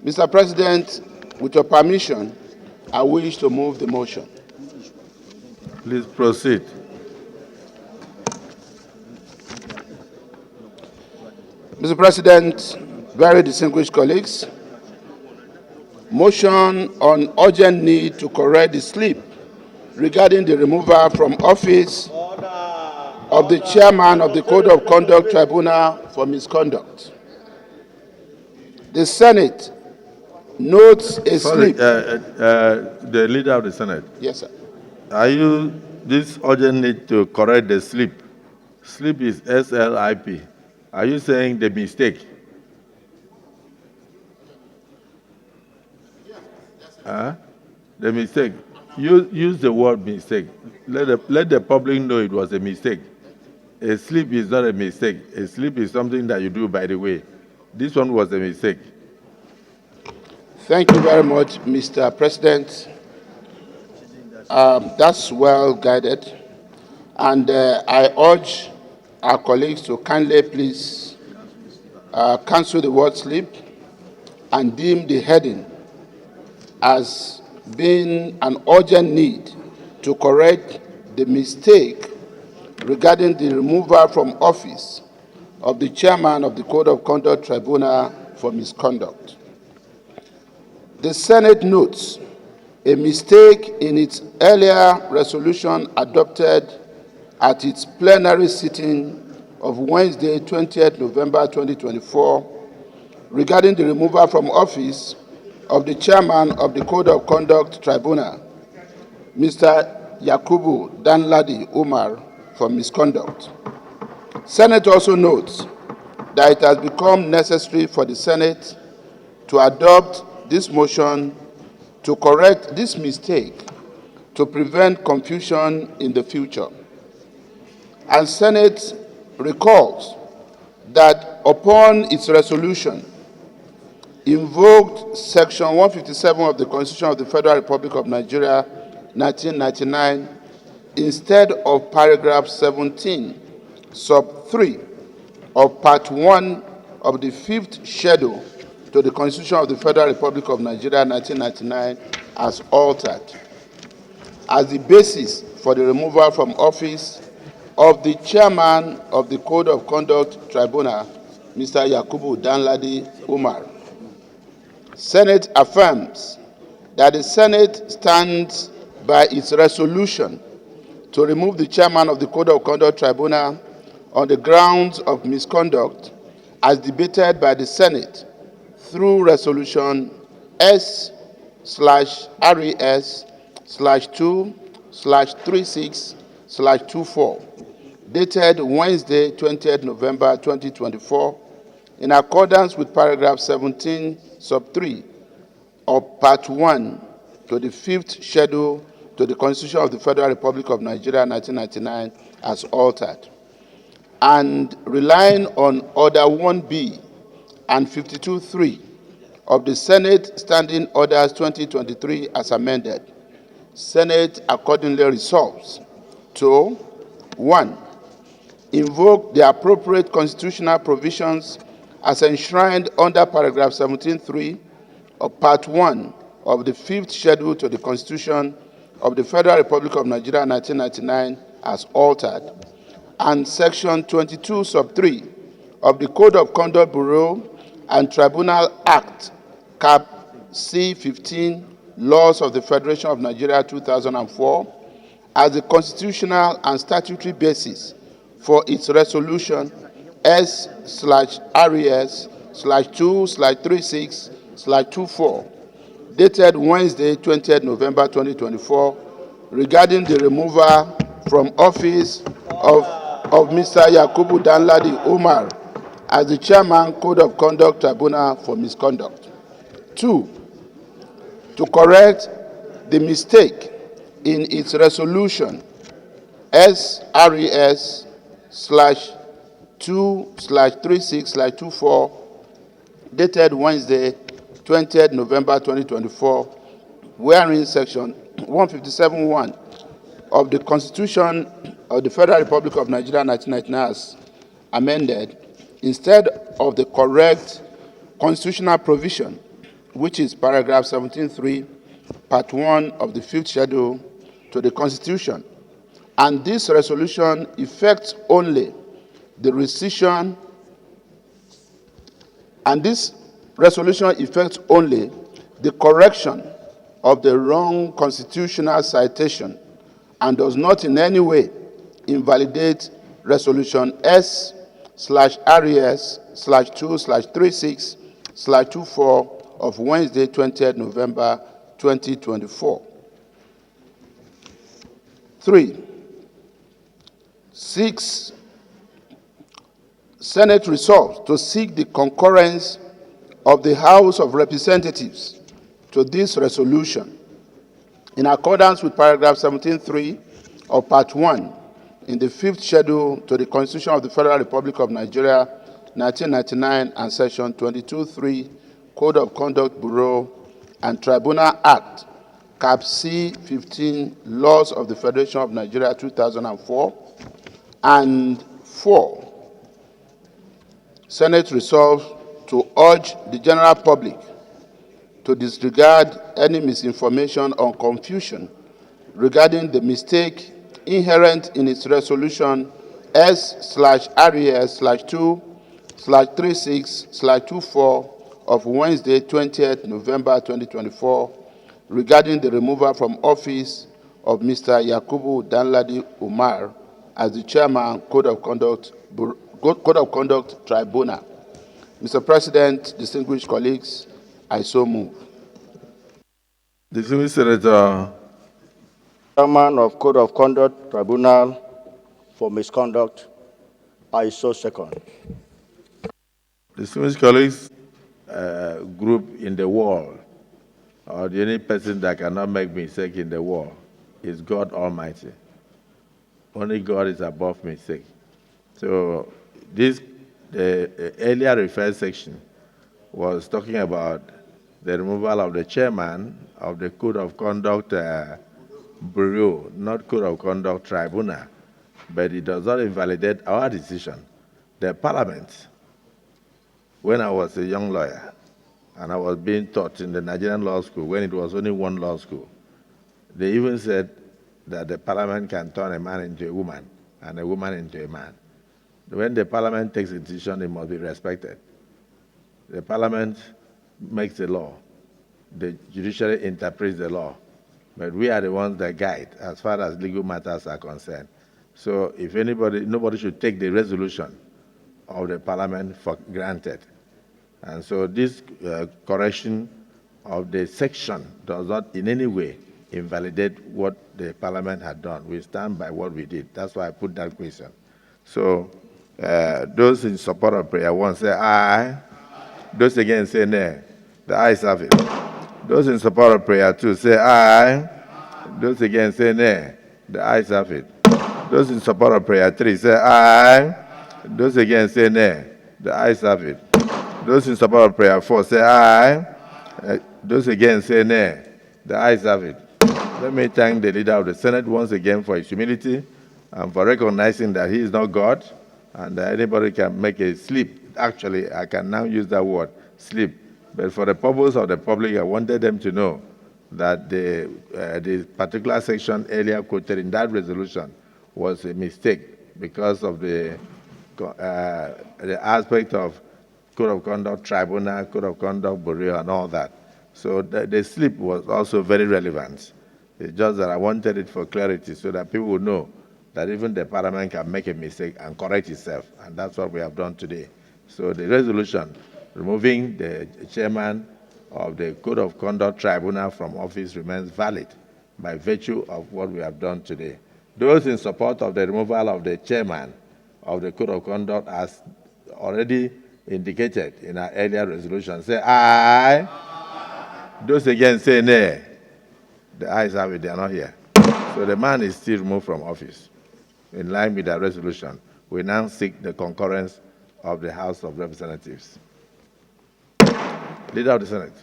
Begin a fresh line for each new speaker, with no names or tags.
Mr. President, with your permission, I wish to move the motion.
Please proceed.
Mr. President, very distinguished colleagues, motion on urgent need to correct the slip regarding the removal from office of the chairman of the Code of Conduct Tribunal for misconduct. The Senate notes a
Sorry,
slip.
the leader of the Senate.
Yes, sir.
Are you this urgent need to correct the slip? Slip is SLIP. Are you saying the mistake? The mistake. Use the word mistake. Let the public know it was a mistake. A slip is not a mistake. A slip is something that you do by the way. This one was a mistake.
Thank you very much, Mr. President. That's well guided. And I urge our colleagues to kindly please cancel the word slip and deem the heading as being an urgent need to correct the mistake regarding the removal from office of the chairman of the Code of Conduct Tribunal for misconduct. The Senate notes a mistake in its earlier resolution adopted at its plenary sitting of Wednesday, 20th November 2024, regarding the removal from office of the chairman of the Code of Conduct Tribunal, Mr. Yakubu Danladi Umar, for misconduct. Senate also notes that it has become necessary for the Senate to adopt this motion to correct this mistake to prevent confusion in the future. And Senate recalls that upon its resolution, invoked Section 157 of the Constitution of the Federal Republic of Nigeria, 1999, instead of paragraph 17, sub 3 of Part 1 of the 5th Schedule to the Constitution of the Federal Republic of Nigeria, 1999, as altered, as the basis for the removal from office of the chairman of the Code of Conduct Tribunal, Mr. Yakubu Danladi Umar. Senate affirms that the Senate stands by its resolution to remove the chairman of the Code of Conduct Tribunal on the grounds of misconduct as debated by the Senate through Resolution S/RES/2/36/24, dated Wednesday, 20th November 2024, in accordance with paragraph 17, sub 3 of Part 1 to the 5th Schedule to the Constitution of the Federal Republic of Nigeria, 1999, as altered, and relying on Order 1B and 52.3 of the Senate Standing Orders 2023 as amended, Senate accordingly resolves to 1. Invoke the appropriate constitutional provisions as enshrined under paragraph 17.3 of Part 1 of the 5th Schedule to the Constitution of the Federal Republic of Nigeria, 1999, as altered, and Section 22, sub 3 of the Code of Conduct Bureau and Tribunal Act, Cap C-15, Laws of the Federation of Nigeria, 2004, as the constitutional and statutory basis for its resolution S/RES/2/36/24, dated Wednesday, 20th November 2024, regarding the removal from office of Mr. Yakubu Danladi Umar as the chairman, Code of Conduct Tribunal for misconduct. 2. To correct the mistake in its resolution S/RES/2/36/24, dated Wednesday, 20th November 2024, wherein Section 157(1) of the Constitution of the Federal Republic of Nigeria, 1999, as amended, instead of the correct constitutional provision which is paragraph 17.3, part 1 of the 5th schedule to the Constitution. And this resolution affects only the rescission, and this resolution affects only the correction of the wrong constitutional citation and does not in any way invalidate Resolution S/RES/2/36/24 of Wednesday, 20th November 2024. 3. 6. Senate resolves to seek the concurrence of the House of Representatives to this resolution in accordance with paragraph 17.3 of part 1 in the 5th schedule to the Constitution of the Federal Republic of Nigeria, 1999, and section 22.3, Code of Conduct Bureau and Tribunal Act, Cap C 15, Laws of the Federation of Nigeria, 2004, and 4. Senate resolves to urge the general public to disregard any misinformation or confusion regarding the mistake inherent in its resolution S/RES/2/36/24 of Wednesday, 20th November 2024, regarding the removal from office of Mr. Yakubu Danladi Umar as the chairman, Code of Conduct Tribunal. Mr. President, distinguished colleagues, I so move.
Distinguished Senator,
Chairman of Code of Conduct Tribunal for misconduct, I so second.
distinguished colleagues, group in the world, or the only person that cannot make mistake in the world is God Almighty. Only God is above mistake. So the earlier referred section was talking about the removal of the chairman of the Code of Conduct Bureau, not Code of Conduct Tribunal, but it does not invalidate our decision. The Parliament, when I was a young lawyer, and I was being taught in the Nigerian law school, when it was only one law school, they even said that the Parliament can turn a man into a woman and a woman into a man. When the Parliament takes a decision, it must be respected. The Parliament makes the law. The judiciary interprets the law. But we are the ones that guide as far as legal matters are concerned. So if nobody should take the resolution of the Parliament for granted. And so this correction of the section does not in any way invalidate what the Parliament had done. We stand by what we did. That's why I put that question. So those in support of prayer one say aye. Those against say nay. The ayes have it. Those in support of prayer two say aye. Those against say nay. The ayes have it. Those in support of prayer three say aye. Those against say nay. The ayes have it. Those in support of prayer 4 say aye. Those against say nay. The ayes have it. Let me thank the leader of the Senate once again for his humility and for recognizing that he is not God and that anybody can make a slip. Actually, I can now use that word, slip. But for the purpose of the public, I wanted them to know that the particular section earlier quoted in that resolution was a mistake because of the aspect of Code of Conduct Tribunal, Code of Conduct Bureau, and all that. So the slip was also very relevant. It's just that I wanted it for clarity so that people would know that even the Parliament can make a mistake and correct itself, and that's what we have done today. So the resolution removing the chairman of the Code of Conduct Tribunal from office remains valid by virtue of what we have done today. Those in support of the removal of the chairman of the Code of Conduct, as already indicated in our earlier resolution, say aye. Those against say nay. The ayes have it, they are not here. So the man is still removed from office. In line with that resolution, we now seek the concurrence of the House of Representatives. Leader of the Senate.